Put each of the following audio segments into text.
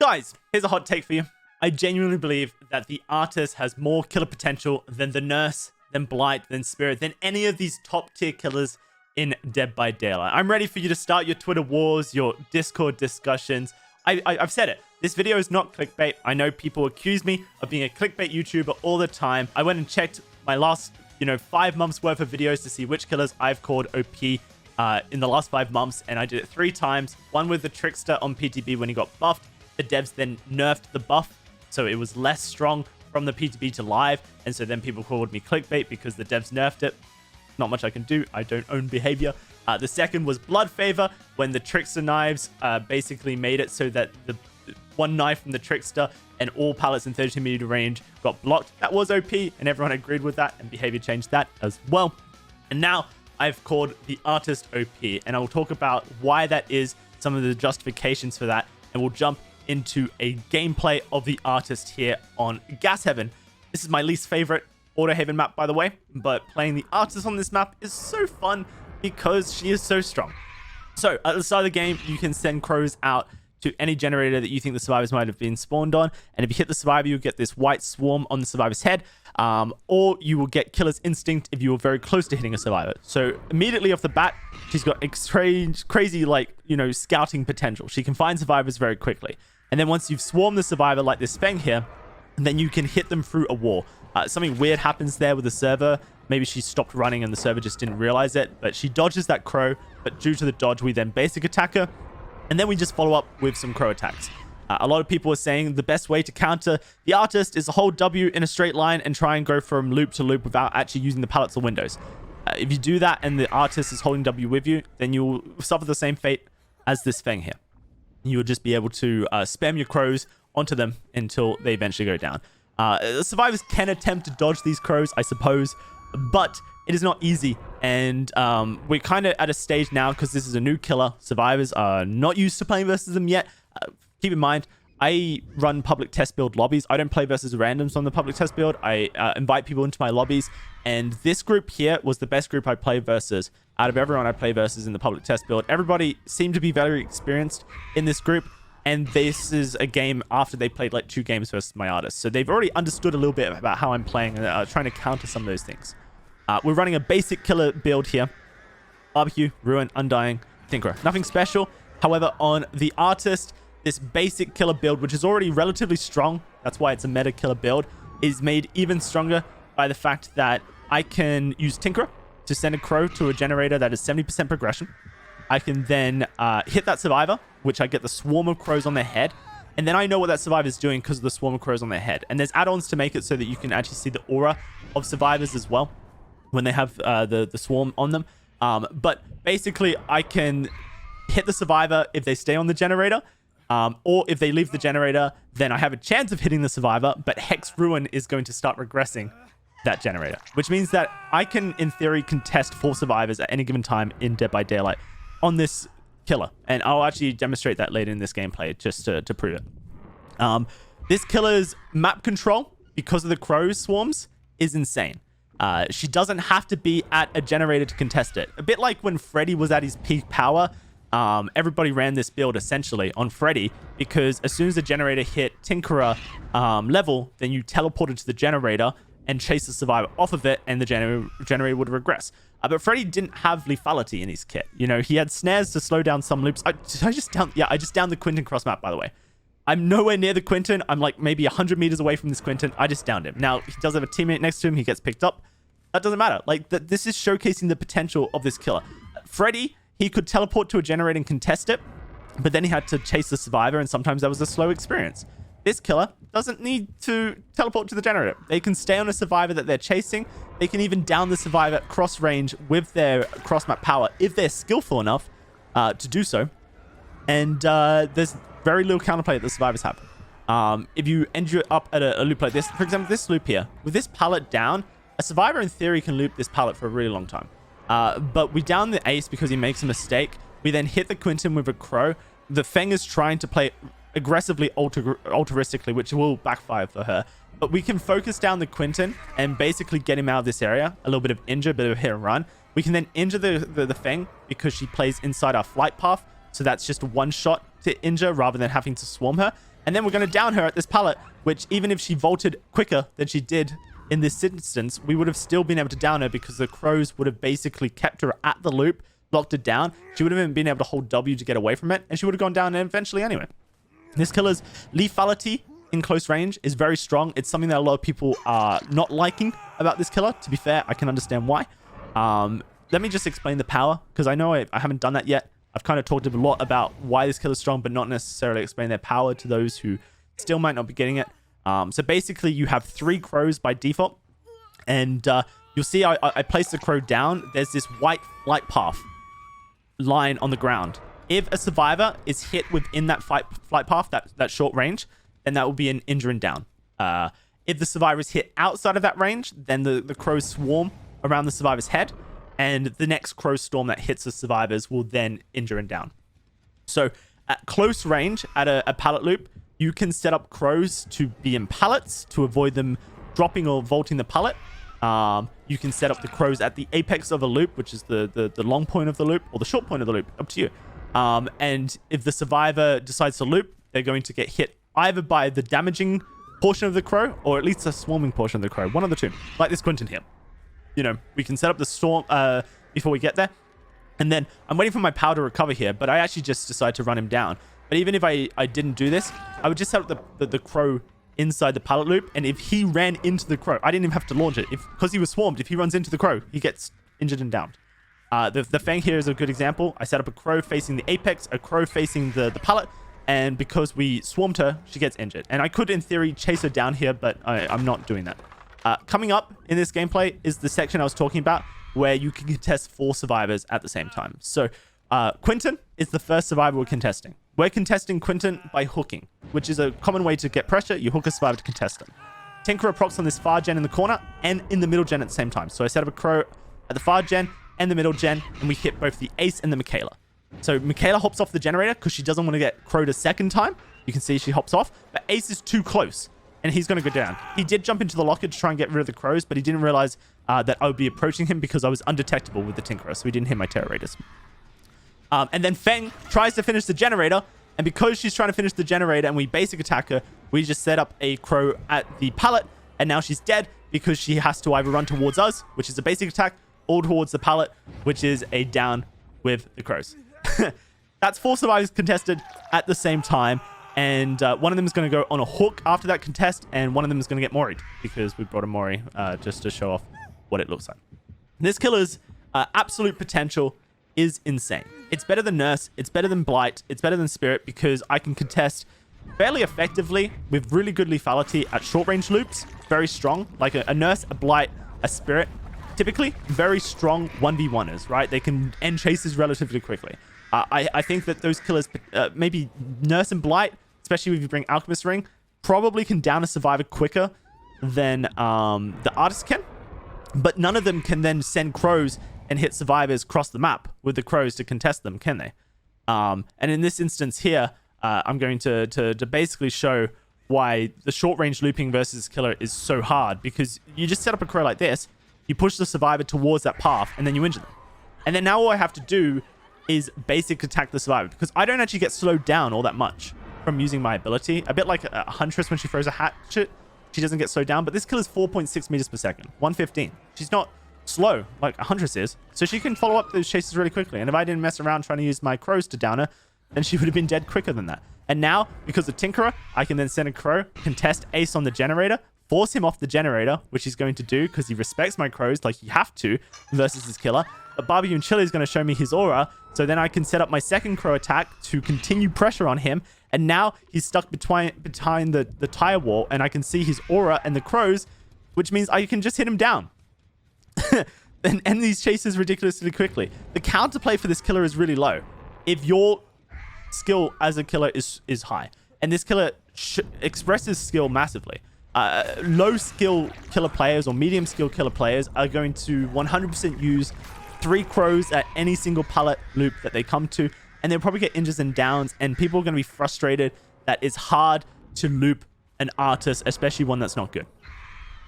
Guys, here's a hot take for you. I genuinely believe that the artist has more killer potential than the nurse, than Blight, than Spirit, than any of these top tier killers in Dead by Daylight. I'm ready for you to start your Twitter wars, your Discord discussions. I've said it. This video is not clickbait. I know people accuse me of being a clickbait YouTuber all the time. I went and checked my last, 5 months worth of videos to see which killers I've called OP in the last 5 months, and I did it 3 times. One with the Trickster on PTB when he got buffed. The devs then nerfed the buff, so it was less strong from the PTB to live, and so then people called me clickbait because the devs nerfed it. Not much I can do. I don't own behavior. The second was Blood Favor, when the Trickster knives basically made it so that the one knife from the Trickster and all pallets in 32-meter range got blocked. That was OP, and everyone agreed with that, and behavior changed that as well. And now I've called the artist OP, and I will talk about why that is, some of the justifications for that, and we'll jump into a gameplay of the artist here on Gas Heaven. This is my least favorite Auto Haven map, by the way, but playing the artist on this map is so fun because she is so strong. So at the start of the game, you can send crows out to any generator that you think the survivors might have been spawned on, and if you hit the survivor, you'll get this white swarm on the survivor's head, or you will get Killer's Instinct if you are very close to hitting a survivor. So immediately off the bat, she's got crazy, scouting potential. She can find survivors very quickly. And then once you've swarmed the survivor like this Feng here, then you can hit them through a wall. Something weird happens there with the server. Maybe she stopped running and the server just didn't realize it, but she dodges that crow, but due to the dodge, we then basic attack her, and then we just follow up with some crow attacks. A lot of people are saying the best way to counter the artist is to hold W in a straight line and try and go from loop to loop without actually using the pallets or windows. If you do that and the artist is holding W with you, then you'll suffer the same fate as this Feng here. You'll just be able to spam your crows onto them until they eventually go down. Survivors can attempt to dodge these crows, I suppose, but it is not easy. And we're kind of at a stage now, because this is a new killer. Survivors are not used to playing versus them yet. Keep in mind, I run public test build lobbies. I don't play versus randoms on the public test build. I invite people into my lobbies. And this group here was the best group I played versus. Out of everyone I play versus in the public test build, everybody seemed to be very experienced in this group. And this is a game after they played like 2 games versus my artist. So they've already understood a little bit about how I'm playing and trying to counter some of those things. We're running a basic killer build here. Barbecue, Ruin, Undying, Tinkerer. Nothing special. However, on the artist, this basic killer build, which is already relatively strong, that's why it's a meta killer build, is made even stronger by the fact that I can use Tinkerer to send a crow to a generator that is 70% progression. I can then hit that survivor, which I get the swarm of crows on their head. And then I know what that survivor is doing because of the swarm of crows on their head. And there's add-ons to make it so that you can actually see the aura of survivors as well when they have the swarm on them. But basically, I can hit the survivor if they stay on the generator. Or if they leave the generator, then I have a chance of hitting the survivor. But Hex Ruin is going to start regressing that generator, which means that I can, in theory, contest 4 survivors at any given time in Dead by Daylight on this killer. And I'll actually demonstrate that later in this gameplay just to prove it. This killer's map control, because of the crow swarms, is insane. She doesn't have to be at a generator to contest it. A bit like when Freddy was at his peak power. Everybody ran this build essentially on Freddy, because as soon as the generator hit Tinkerer level, then you teleported to the generator and chase the survivor off of it, and the generator would regress. But Freddy didn't have lethality in his kit. He had snares to slow down some loops. I just downed the Quinton cross map, by the way. I'm nowhere near the Quinton. I'm like maybe 100 meters away from this Quinton. I just downed him. Now, he does have a teammate next to him. He gets picked up. That doesn't matter. This is showcasing the potential of this killer. Freddy, he could teleport to a generator and contest it, but then he had to chase the survivor, and sometimes that was a slow experience. This killer doesn't need to teleport to the generator. They can stay on a survivor that they're chasing. They can even down the survivor cross range with their cross map power if they're skillful enough to do so. And there's very little counterplay that the survivors have. If you end up at a loop like this, for example, this loop here, with this pallet down, a survivor in theory can loop this pallet for a really long time. But we down the ace because he makes a mistake. We then hit the Quinton with a crow. The Feng is trying to play aggressively altruistically, which will backfire for her. But we can focus down the Quinton and basically get him out of this area. A little bit of injure, a bit of hit and run. We can then injure the Feng because she plays inside our flight path. So that's just one shot to injure rather than having to swarm her. And then we're going to down her at this pallet, which even if she vaulted quicker than she did in this instance, we would have still been able to down her because the crows would have basically kept her at the loop, locked her down. She would have even been able to hold W to get away from it, and she would have gone down eventually anyway. This killer's lethality in close range is very strong. It's something that a lot of people are not liking about this killer. To be fair, I can understand why. Let me just explain the power, because I know I haven't done that yet. I've kind of talked a lot about why this killer's strong, but not necessarily explain their power to those who still might not be getting it. So basically, you have 3 crows by default, and you'll see I place the crow down. There's this white flight path line on the ground. If a survivor is hit within that flight path, that short range, then that will be an injure and down. If the survivor is hit outside of that range, then the crows swarm around the survivor's head, and the next crow storm that hits the survivors will then injure and down. So at close range, at a pallet loop, you can set up crows to be in pallets to avoid them dropping or vaulting the pallet. You can set up the crows at the apex of a loop, which is the long point of the loop, or the short point of the loop, up to you. And if the survivor decides to loop, they're going to get hit either by the damaging portion of the crow, or at least a swarming portion of the crow. One of the two, like this Quentin here. You know, we can set up the storm before we get there. And then I'm waiting for my power to recover here, but I actually just decided to run him down. But even if I didn't do this, I would just set up the crow inside the pallet loop. And if he ran into the crow, I didn't even have to launch it. Because he was swarmed, if he runs into the crow, he gets injured and downed. The Fang here is a good example. I set up a crow facing the apex, a crow facing the pallet. And because we swarmed her, she gets injured. And I could, in theory, chase her down here, but I'm not doing that. Coming up in this gameplay is the section I was talking about, where you can contest 4 survivors at the same time. So Quentin is the first survivor we're contesting. We're contesting Quentin by hooking, which is a common way to get pressure. You hook a survivor to contest them. Tinkerer procs on this far gen in the corner and in the middle gen at the same time. So I set up a crow at the far gen and the middle gen, and we hit both the Ace and the Michaela. So Michaela hops off the generator because she doesn't want to get crowed a second time. You can see she hops off, but Ace is too close, and he's going to go down. He did jump into the locker to try and get rid of the crows, but he didn't realize that I would be approaching him because I was undetectable with the Tinkerer, so he didn't hit my Terror Raiders. And then Feng tries to finish the generator, and because she's trying to finish the generator and we basic attack her, we just set up a crow at the pallet, and now she's dead because she has to either run towards us, which is a basic attack, or towards the pallet, which is a down with the crows. That's 4 survivors contested at the same time, and one of them is going to go on a hook after that contest, and one of them is going to get moried because we brought a mori just to show off what it looks like. This killer's absolute potential is insane. It's better than Nurse, it's better than Blight, it's better than Spirit, because I can contest fairly effectively with really good lethality at short range loops. Very strong, like a Nurse, a Blight, a Spirit. Typically very strong 1v1ers, right? They can end chases relatively quickly. I think that those killers, maybe Nurse and Blight, especially if you bring Alchemist Ring, probably can down a survivor quicker than the Artist can. But none of them can then send crows and hit survivors across the map with the crows to contest them, can they? And in this instance here, I'm going to basically show why the short range looping versus killer is so hard, because you just set up a crow like this, you push the survivor towards that path, and then you injure them. And then now all I have to do is basic attack the survivor, because I don't actually get slowed down all that much from using my ability. A bit like a Huntress when she throws a hatchet, she doesn't get slowed down, but this killer's 4.6 meters per second, 115. She's not slow like a Huntress is, so she can follow up those chases really quickly. And if I didn't mess around trying to use my crows to down her, then she would have been dead quicker than that. And now, because of Tinkerer, I can then send a crow, contest Ace on the generator, force him off the generator, which he's going to do because he respects my crows like you have to versus his killer. But Barbecue and Chili is going to show me his aura, so then I can set up my second crow attack to continue pressure on him. And now he's stuck behind the tire wall, and I can see his aura and the crows, which means I can just hit him down. And end these chases ridiculously quickly. The counterplay for this killer is really low if your skill as a killer is high. And this killer expresses skill massively. Low skill killer players or medium skill killer players are going to 100% use 3 crows at any single pallet loop that they come to, and they'll probably get injures and downs, and people are going to be frustrated that it's hard to loop an Artist, especially one that's not good.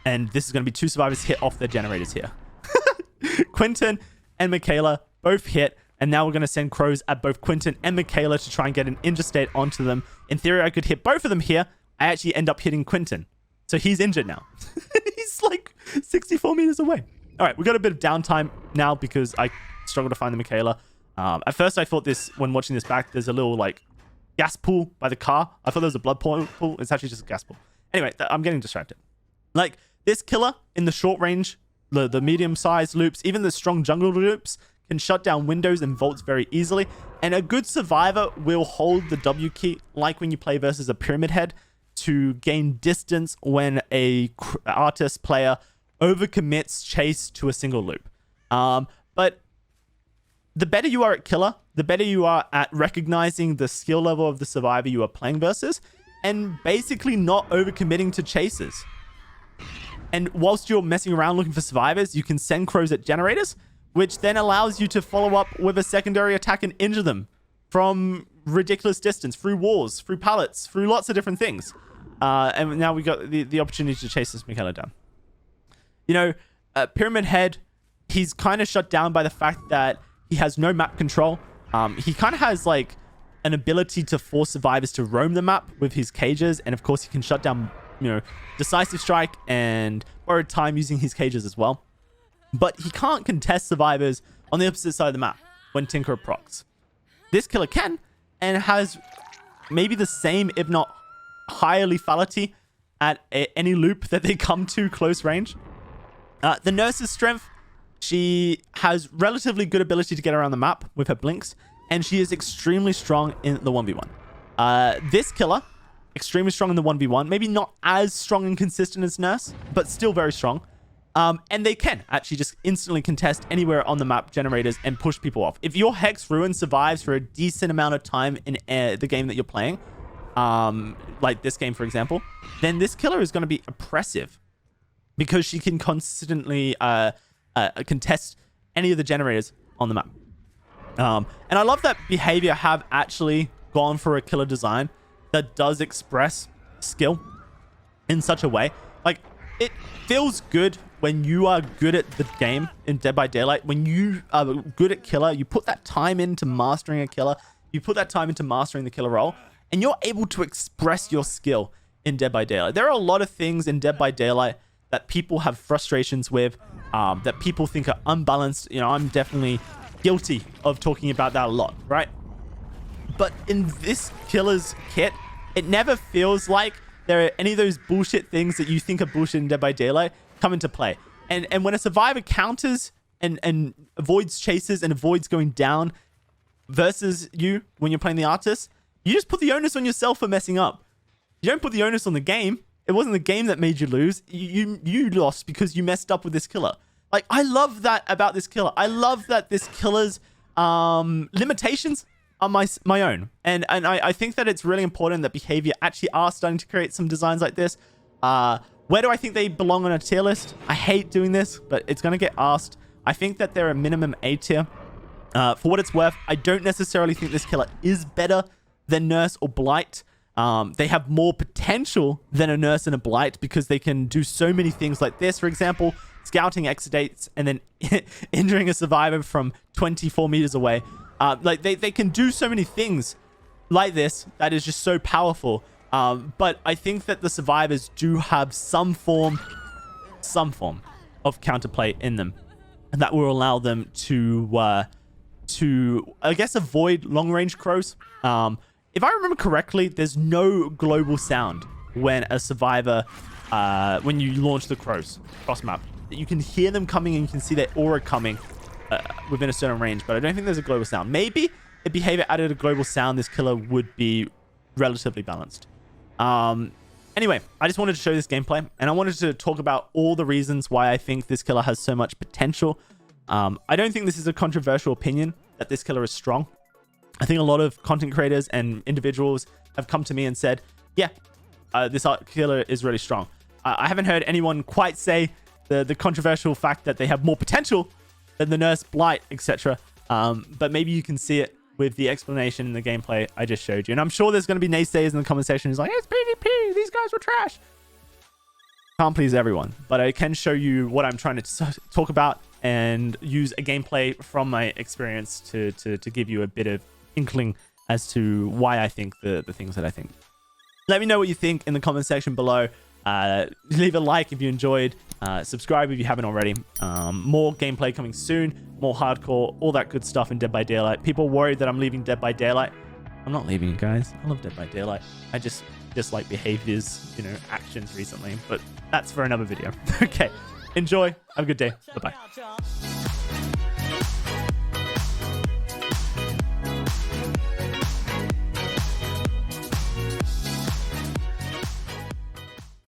And this is going to be 2 survivors hit off their generators here. Quentin and Michaela both hit. And now we're going to send crows at both Quentin and Michaela to try and get an injure state onto them. In theory, I could hit both of them here. I actually end up hitting Quentin. So he's injured now. He's like 64 meters away. All right, we got a bit of downtime now because I struggled to find the Michaela. At first, I thought this, when watching this back, there's a little like gas pool by the car. I thought there was a blood pool. It's actually just a gas pool. Anyway, I'm getting distracted. Like this killer in the short range, the medium-sized loops, even the strong jungle loops, can shut down windows and vaults very easily. And a good survivor will hold the W key, like when you play versus a pyramid head, to gain distance when a artist player overcommits chase to a single loop. But the better you are at killer, the better you are at recognizing the skill level of the survivor you are playing versus, and basically not overcommitting to chases. And whilst you're messing around looking for survivors, you can send crows at generators, which then allows you to follow up with a secondary attack and injure them from ridiculous distance, through walls, through pallets, through lots of different things. And now we got the opportunity to chase this Michaela down. You know, Pyramid Head, he's kind of shut down by the fact that he has no map control. He kind of has like an ability to force survivors to roam the map with his cages. And of course, he can shut down, you know, Decisive Strike and Borrowed Time using his cages as well. But he can't contest survivors on the opposite side of the map when Tinker procs. This killer can, and has maybe the same, if not higher lethality at any loop that they come to close range. The Nurse's strength, she has relatively good ability to get around the map with her blinks, and she is extremely strong in the 1v1. This killer, extremely strong in the 1v1, maybe not as strong and consistent as Nurse, but still very strong. And they can actually just instantly contest anywhere on the map generators and push people off. If your Hex Ruin survives for a decent amount of time in the game that you're playing, like this game, for example, then this killer is going to be oppressive because she can constantly contest any of the generators on the map. And I love that Behavior have actually gone for a killer design that does express skill in such a way. Like, it feels good when you are good at the game in Dead by Daylight. When you are good at killer, you put that time into mastering a killer, you put that time into mastering the killer role, and you're able to express your skill in Dead by Daylight. There are a lot of things in Dead by Daylight that people have frustrations with, that people think are unbalanced. You know, I'm definitely guilty of talking about that a lot, right? But in this killer's kit, it never feels like there are any of those bullshit things that you think are bullshit in Dead by Daylight come into play. And when a survivor counters and avoids chases and avoids going down versus you when you're playing the artist, you just put the onus on yourself for messing up. You don't put the onus on the game. It wasn't the game that made you lose. You lost because you messed up with this killer. Like, I love that about this killer. I love that this killer's limitations are my own. And I think that it's really important that Behavior actually are starting to create some designs like this. Where do I think they belong on a tier list? I hate doing this, but it's going to get asked. I think that they're a minimum A tier. For what it's worth, I don't necessarily think this killer is better than Nurse or Blight. They have more potential than a Nurse and a Blight because they can do so many things like this. For example, scouting exudates and then injuring a survivor from 24 meters away. Like they can do so many things like this that is just so powerful. But I think that the survivors do have some form of counterplay in them, and that will allow them to I guess avoid long range crows. If I remember correctly, there's no global sound when a survivor when you launch the crows cross map. You can hear them coming and you can see their aura coming within a certain range, but I don't think there's a global sound. Maybe if Behavior added a global sound, this killer would be relatively balanced. Anyway, I just wanted to show this gameplay, and I wanted to talk about all the reasons why I think this killer has so much potential. I don't think this is a controversial opinion that this killer is strong. I think a lot of content creators and individuals have come to me and said, yeah, this killer is really strong. I haven't heard anyone quite say the controversial fact that they have more potential than the Nurse, Blight, etc. But maybe you can see it with the explanation in the gameplay I just showed you. And I'm sure there's going to be naysayers in the comment section who's like, it's PvP, these guys were trash. Can't please everyone, but I can show you what I'm trying to talk about and use a gameplay from my experience to give you a bit of inkling as to why I think the things that I think. Let me know what you think in the comment section below. Leave a like if you enjoyed. Subscribe if you haven't already. More gameplay coming soon. More hardcore, all that good stuff in Dead by Daylight. People worried that I'm leaving Dead by Daylight. I'm not leaving you guys. I love Dead by Daylight. I just dislike behaviors, you know, actions recently. But that's for another video. Okay. Enjoy. Have a good day. Bye-bye.